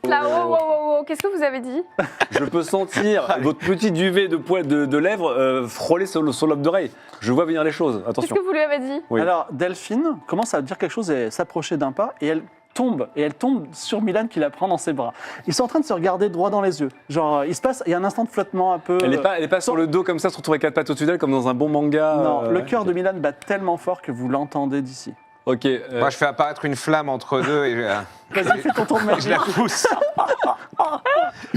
là. Oh, qu'est-ce que vous avez dit? Je peux sentir votre petit duvet de poils de lèvres frôler sur le lobe d'oreille. Je vois venir les choses, Qu'est-ce attention. que vous lui avez dit? Oui. Alors, Delphine commence à dire quelque chose et s'approcher d'un pas, et elle tombe sur Milan qui la prend dans ses bras. Ils sont en train de se regarder droit dans les yeux. Genre, il y a un instant de flottement un peu... Elle n'est pas sur le dos comme ça, se retrouve avec quatre pattes au-dessus d'elle, comme dans un bon manga. Non, le ouais. cœur de Milan bat tellement fort que vous l'entendez d'ici. Ok. Moi, je fais apparaître une flamme entre deux et Vas-y, fais ton tour de magie. je la pousse.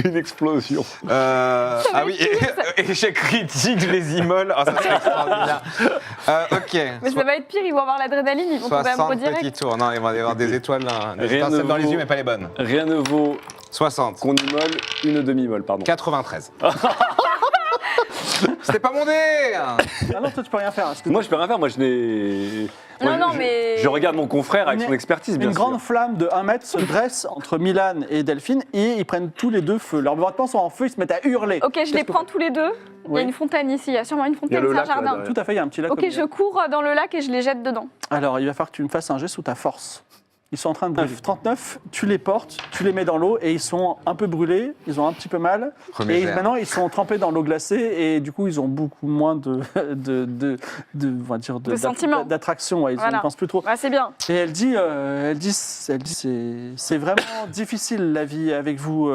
Une explosion. Ah oui, échec critique, je les immole. Oh, ça serait extraordinaire. Ok. Mais ça va être pire, ils vont avoir l'adrénaline, ils vont tomber amoureux 60 direct. petits tours. Non, il va y avoir des étoiles, là, des Rien étincelles ne dans les vaut- yeux, mais pas les bonnes. Rien ne vaut 60. qu'on immole une demi-molle, pardon. 93. C'était pas mon dé. Ah non, toi, tu peux rien faire. Parce que Moi, je peux rien faire. Moi, je n'ai. Non, Moi, non, je- mais- Je regarde mon confrère avec Une- son expertise, bien Une sûr. grande flamme de 1 mètre se dresse entre Milan et Delphine et ils prennent tous les deux feu. Leurs vêtements sont en feu, ils se mettent à hurler. Ok, je les prends tous les deux. Il y Oui. a une fontaine ici, il y a sûrement une Il y a fontaine, le c'est un lac, là, jardin. derrière. Tout à fait, il y a un petit lac. au Ok, milieu. je cours dans le lac et je les jette dedans. Alors, il va falloir que tu me fasses un jet sous ta force. Ils sont en train de brûler. 39, tu les portes, tu les mets dans l'eau et ils sont un peu brûlés, ils ont un petit peu mal. Premier Et jet. maintenant, ils sont trempés dans l'eau glacée et du coup, ils ont beaucoup moins on va dire De sentiments. d'attraction. Ouais, ils Voilà. ne pensent plus trop. Ah, c'est bien. Et elle dit c'est vraiment difficile la vie avec vous,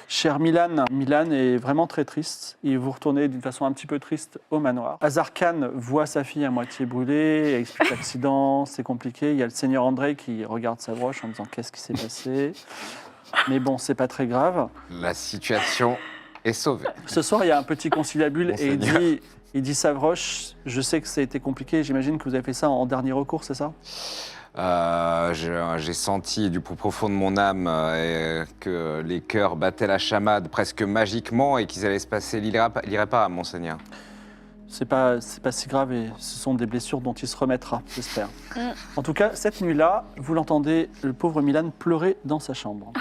cher Milan. Milan est vraiment très triste. Et vous retournez d'une façon un petit peu triste au manoir. Azarkan voit sa fille à moitié brûlée, elle explique l'accident, c'est compliqué. Il y a le seigneur André qui regarde sa broche en disant qu'est-ce qui s'est passé. Mais bon, c'est pas très grave. La situation est sauvée. Ce soir, il y a un petit conciliabule et Monseigneur. il dit Savroche, je sais que ça a été compliqué, j'imagine que vous avez fait ça en dernier recours, c'est ça? J'ai senti du plus profond de mon âme que les cœurs battaient la chamade presque magiquement et qu'ils allaient se passer l'irréparable, monseigneur. C'est pas si grave et ce sont des blessures dont il se remettra, j'espère. En tout cas, cette nuit-là, vous l'entendez, le pauvre Milan, pleurer dans sa chambre.